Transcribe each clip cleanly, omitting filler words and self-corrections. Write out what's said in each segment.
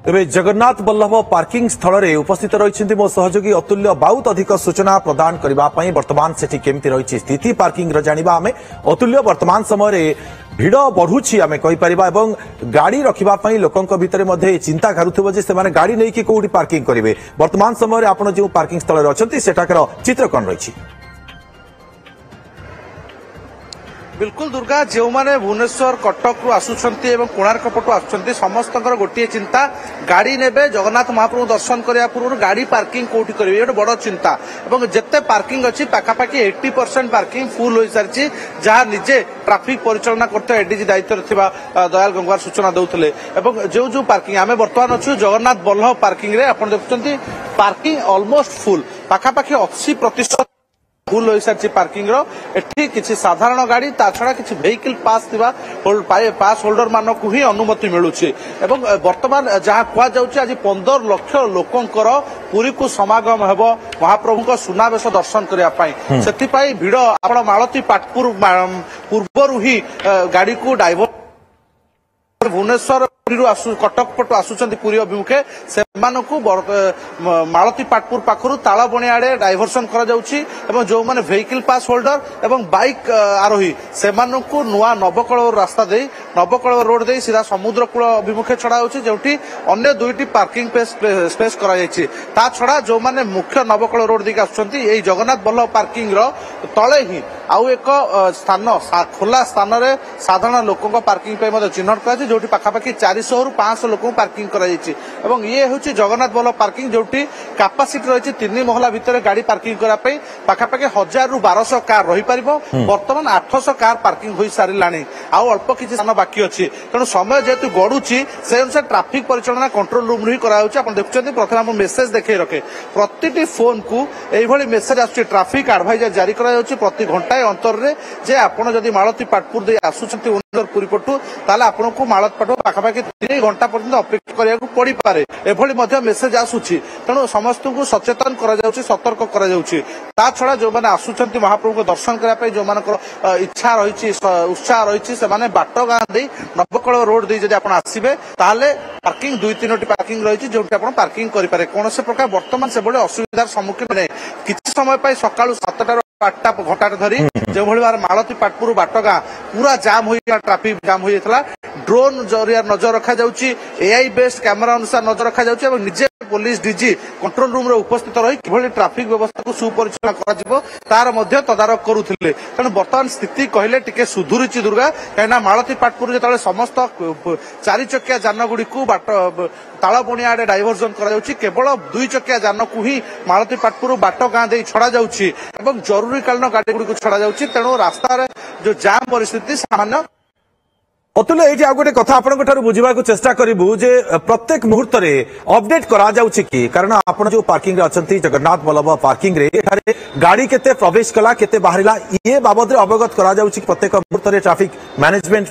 तेरे जगन्नाथ बल्लभ पार्किंग स्थल में उपस्थित रही मो सहयोगी अतुल्य बहुत अधिक सूचना प्रदान करने वर्तमान से केमती रही स्थिति पार्किंग जाना आम अतुल्य वर्तमान समय भिड़ बढ़ुची आम कहीपर गाड़ी रखापी लोकों भितर चिंता घारुव से गाड़ी नहीं कि कौटी पार्किंग करेंगे वर्तमान समय आप जो पार्किंग स्थल अच्छा सेठाकर चित्र कौन रही? बिल्कुल दुर्गा जो मैंने भुवनेश्वर कटक रु आसुंच कोणार्क पटु आसुंच समस्त गोटे चिंता गाड़ी नेबे जगन्नाथ महाप्रभु दर्शन करने पूर्व गाड़ी पार्किंग कौटी करेंगे ये बड़ चिंता और जिते पार्किंग अच्छी पाखापाखि 80% पार्किंग फुल हो सारी जहाँ निजे ट्राफिक परिचालना करते एडीजी दायित्व दयाल गंगवार सूचना दौले जो जो पार्किंग आम बर्तमान अच्छु जगन्नाथ बल्लभ पार्किंग रे आप देखुं पार्किंग ऑलमोस्ट फुल पाखापाखि 80% फुल हो सारी पार्किंग एठी किसी साधारण गाड़ी ता छड़ा किसी वेहिकल पास पास होल्डर मान को ही अनुमति मिलूची एवं वर्तमान जहाँ कहुच्छे आज 15 लाख लोकंकर पुरी को समागम हेब महाप्रभु सुनावेश दर्शन करने से भिड़ आप मालती पाटपुर पूर्वर ही गाड़ी को डाइवर्ट भुवनेश्वर कटक पटु आसुंच पुरी अभिमुखे से मालती पाटपुर पाखु तालबणी आड़े डाइवर्सन कर जो मैंने वेहिकल पास होल्डर एवं बाइक आरोही से नुआ नवकल रास्ता दे नवकल रोड दे सीधा समुद्र कूल अभिमुखे छड़ा जो अन्य दुईटी पार्किंग स्पेस ता छड़ा जो मैंने मुख्य नवकल रोड देके आसुंच जगन्नाथ बल्लभ पार्किंग तले ही आउ एक स्थान खोला स्थान में साधारण लोकों पार्किंग चिन्हट कर जो पाखापाखि 400 रु 500 लोक पार्किंग कर ये हूँ जगन्नाथ बल्लभ पार्किंग जो कैपेसिटी रही 3 महला भितर गाड़ी पार्किंग करने पाखापाखि 1000 रु 1200 कार रही पार बर्तमान 800 कार पार्किंग हो सारा आउ अल्प किसी स्थान बाकी अच्छी तेणु समय जेहेतु गड़ुची से अनुसार ट्राफिक परिचालना कंट्रोल रूम ही कर देखुं प्रथम मेसेज देखे रखे प्रति फोन को यही मेसेज आसुच्छी ट्राफिक एडवाइजर जारी प्रति घंटाए अंतर में जे आपड़ जदि मालती पाटपुर दे आसुंच पुरी पटु ताले आपको मालती पाटपुर पाखापाखि 3 घंटा पर्यंत अपेक्षा करने पड़ पारे एभली मेसेज आसूची तेणु समस्त को सचेतन सतर्क करा छड़ा जो मैंने आसुंच महाप्रभु को दर्शन करने जो मान इच्छा रही उत्साह रही से बाट गाँ दे नवकल रोड दे जब आप आसबे पार्किंग 2-3 पार्किंग रही जो पार्किंग करें कौन से प्रकार बर्तमान से बड़े असुविधार सम्मुखीन नहीं किसी समय सका 7 8 घंटा धरी जो भाई मालती पाटपुर बाट गाँ पूरा जाम हो ट्राफिक जाम हो जाता ड्रोन जरिया नजर रखा एआई बेस्ड कैमेरा अनुसार नजर रखा निजे पुलिस डीजी कंट्रोल रूम रे उपस्थित रही कि ट्राफिक व्यवस्था को सुपरिचालना तार तदारख करुले तेणु बर्तमान स्थिति कहले टिके सुधुरी दुर्गा कहीं मालती पाटपुर जो समस्त 4 चकिया जान गुड़ी को बाट तालबणी आड़े डाइवर्जन केवल 2 चकिया जान को ही मालती पाटपुर बाट गाँ दे छड़ा जरूरीकालीन गाड़ी गुड़ी को छड़ा तेणु रास्तार जो जाम परिस्थिति सामान्य अतुल्य ये गोटे कथा आपन बुझा चेष्टा करूँ जे प्रत्येक मुहूर्त अपडेट करा कि कारण आप जो पार्किंग अच्छा जगन्नाथ बल्लभ पार्किंग गाड़ी केते प्रवेश कला केते बाहरिला ये बाबद अवगत करा प्रत्येक मुहूर्त ट्राफिक मैनेजमेंट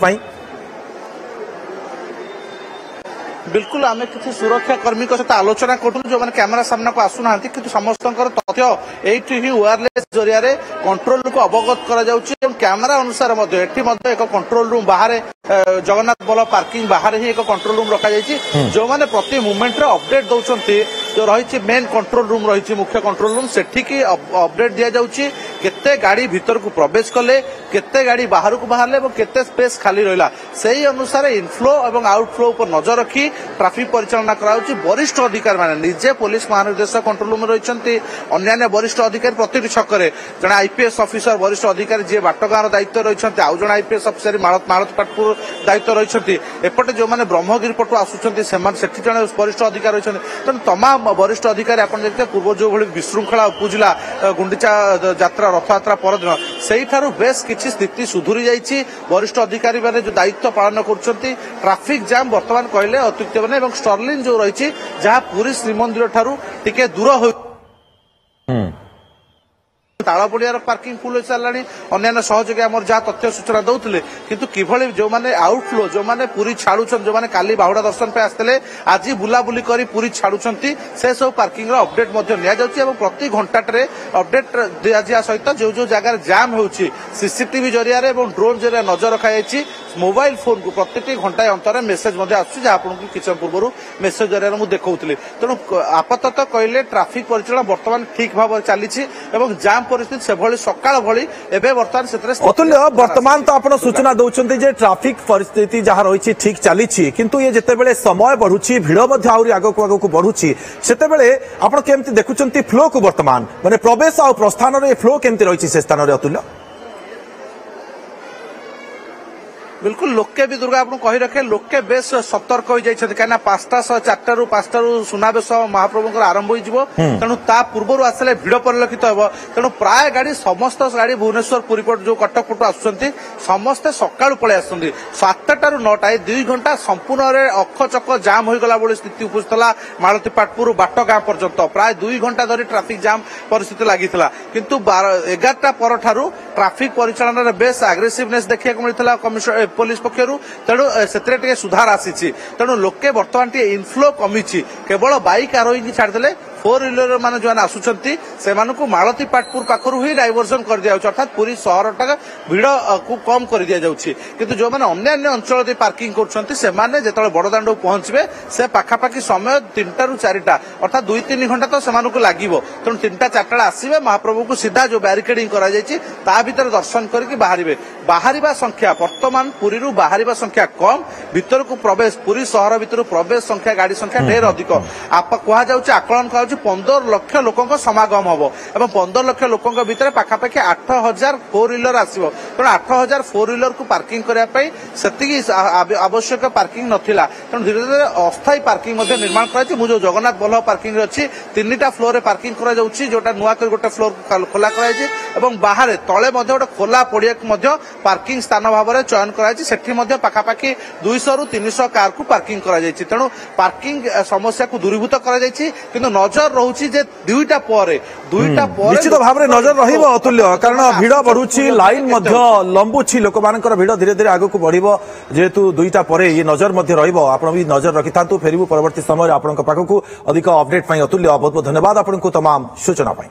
बिल्कुल आम किसी सुरक्षा कर्मी सहित आलोचना करूँ जो मैंने कैमेरा सामना को आसुना कि समस्त तथ्य ये वायरलेस जरिया कंट्रोल को अवगत कर कैमेरा अनुसार एक कंट्रोल रूम बाहर जगन्नाथ बल्लभ पार्किंग बाहर ही एक कंट्रोल रूम रखा जो मैंने प्रति मुवमेंट रे अपडेट दौरान जो रही मेन कंट्रोल रूम रही मुख्य कंट्रोल रूम से अपडेट दि जाऊँगी केते गाड़ी भीतर को प्रवेश कले केते गाड़ी बाहर को बाहर केते स्पेस खाली रहा से अनुसार इनफ्लो और आउटफ्लो पर नजर रखी ट्राफिक परिचालना कराउची वरिष्ठ अधिकारी माने निजे पुलिस महानिर्देशक कंट्रोल रूम रही अन्य वरिष्ठ अधिकारी प्रति छकरे जड़े आईपीएस ऑफिसर वरिष्ठ अधिकारी जी बाटगाँव दायित्व रही आउ जन आईपीएस ऑफिसर मालती पाटपुर दायित्व रही एपटे जो मैंने ब्रह्मगिरी पटु आसुंच जड़े वरिष्ठ अधिकारी रही तेणु तमाम वरिष्ठ अधिकारी आप देखते पूर्व जो भाई विशृंखला उपजिला गुंडीचा यात्रा रथयात्रा परदिन से बेस किसी स्थिति सुधुरी जाइए वरिष्ठ अधिकारी मैंने जो दायित्व पालन कर ट्राफिक जाम बर्तमान कहले अत्युक्त मैंने स्टर्लिन जो रही जहाँ पुरी श्रीमंदिर ठारू टिके दूर हो ତାଳବଣିଆର ପାର୍କିଂ ଫୁଲ ହୋଇ ସାରିଲାଣି ଅନ୍ୟାନ୍ୟ ସହଯୋଗୀ ଆମର ଯାହା ତଥ୍ୟ ସୂଚନା ଦଉଥିଲେ କିନ୍ତୁ କିଭଳି ଯୋଉମାନେ ଆଉଟଫ୍ଲୋ ଯୋଉମାନେ ପୁରୀ ଛାଡୁଛନ୍ତି ଯୋଉମାନେ କାଲି ବାହୁଡା ଦର୍ଶନ ପାଇଁ ଆସିଥିଲେ ଆଜି ବୁଲାବୁଲି କରି ପୁରୀ ଛାଡୁଛନ୍ତି ସେ ସବୁ ପାର୍କିଂ ର ଅପଡେଟ ମଧ୍ୟ ନିଆଯାଉଛି ଏବଂ ପ୍ରତି ଘଣ୍ଟାଟେ ଅପଡେଟ ଦିଆଯିବା ସହିତ ଯୋଉ ଯୋଉ ଜାଗାରେ ଜାମ୍ ହେଉଛି ସିସିଟିଭି ଜରିଆରେ ଏବଂ ଡ୍ରୋନ୍ ଜରିଆରେ ନଜର ରଖାଯାଇଛି ମୋବାଇଲ ଫୋନ କୁ ପ୍ରତିଟି ଘଣ୍ଟାଏ ଅନ୍ତରରେ ମେସେଜ ମଧ୍ୟ ଆସୁଛି ଯାହା ଆପଣଙ୍କୁ କିଛି ସମୟ ପୂର୍ବରୁ ମେସେଜ ଜରିଆରେ ମୁଁ ଦେଖାଉଥିଲି ତେଣୁ ଆପାତତଃ କହିଲେ ଟ୍ରାଫିକ ପରିଚାଳନା ବର୍ତ୍ତମାନ ଠିକ ଭାବରେ ଚାଲିଛି ଏବଂ ଜାମ୍ ପରିସ୍ଥିତି ସେଭଳି ସକାଳ ଭଳି ଏବେ ବର୍ତ୍ତମାନ ସେଥିରେ ଅତୁଲ୍ୟ ବର୍ତ୍ତମାନ ତ ଆପଣ ସୂଚନା ଦଉଛନ୍ତି ଯେ ଟ୍ରାଫିକ ପରିସ୍ଥିତି ଯାହା ରହିଛି ଠିକ ଚାଲିଛି କିନ୍ତୁ ଇଏ ଯେତେବେଳେ ସମୟ ବଢୁଛି ଭିଡ ମଧ୍ୟ ଆହୁରି ଆଗକୁ ଆଗକୁ ବଢୁଛି ସେତେବେଳେ ଆପଣ କେମିତି ଦେଖୁଛନ୍ତି ଫ୍ଲୋ କୁ ବର୍ତ୍ତମାନ ମାନେ ପ୍ରବେଶ ଆଉ ପ୍ରସ୍ଥାନର ଏ ଫ୍ଲୋ କେମିତି ରହିଛି ସେ ସ୍ଥାନରେ ଅତୁଲ୍ୟ बिल्कुल लोके भी दुर्गा आपको कही रखे लोके बेस सतर्क हो जाइछथि काना 5:15 सुनावेश महाप्रभु आरंभ हो तेणु ता पूर्व आसले भिड़ परिलक्षित हो तेणु प्राय गाड़ी समस्त गाड़ी भुवनेश्वर पुरीपट जो कटक पटू आसुचंती समस्ते सकाळु पळे आसुचंती 7टारू 9टा 2 घंटा संपूर्ण अखचक जाम हो गला बड़ी स्थिति उपस्थला मालती पाटपुर बाट गाँ पर्यंत प्राय 2 घंटा धरी ट्राफिक जाम परिस्थिति लागिथिला किंतु 11टा पर ठारू ट्राफिक परिचालन बेस आग्रेसिवनेस देखिया मिलता कमिशनर पुलिस पक्षर तेणु से सुधार आसी तेणु लोके बर्तमान इनफ्लो कमी केवल बाइक आरोही छाड़दे 4 व्हीलर मान जो आसुंच से मालती पाटपुर पाखर ही डाइवर्सन कर दिया अर्थात पुरी सहर भिड़ को कम कर दि जाऊँगी किंतु जो मैंने अन्य अंचल पार्किंग कर बड़दाण्ड पहुंचे से पखापाखि समय 3टारू 4टा अर्थात 2-3 घंटा तो से लगे तेणु 3टा 4टा आसवे महाप्रभु को सीधा जो बैरिकेडिंग कर दर्शन करके बाहर संख्या बर्तमान पुरी बाहर संख्या कम भीतर को प्रवेश पुरी सहर भीतर प्रवेश संख्या गाड़ी संख्या ढेर अधिक कहुच आकलन कह 15 लाख लोकों समागम हम और 15 लाख लोकों भितर पाखापाखि 8,000 4 व्हीलर आसो तेणु 8,000 4 व्हीलर को पार्किंग करने से आवश्यक पार्किंग नाला तेणु धीरे धीरे अस्थायी पार्किंग निर्माण कर जो जगन्नाथ बल्लभ पार्किंग अच्छी 3टा फ्लोर पार्किंग जोटा नुआ गोटे फ्लोर खोला कर बाहर तले गोटे खोला पड़िया को पार्किंग स्थान भाव में चयन कर पाखापाखि 200 ରୁ 300 कार को पार्किंग कर तेणु पार्किंग समस्या को दूरीभूत कर नजर रहुछि जे 2टा पर निश्चित भाव में नजर रहिबो अतुल्य कारण भिड़ बढ़ुछि लाइन मध्य लंबुछि लोक मानकर भिड़ धीरे धीरे आगु को बढ़िबो जेतु 2टा पर ये नजर मध्य रहिबो आपण भी नजर रखिथांतु फेरिबो परवर्ती समय आपनक पाखकु अधिक अपडेट पई अतुल्य बहुत बहुत धन्यवाद आपनकु तमाम सूचना पई।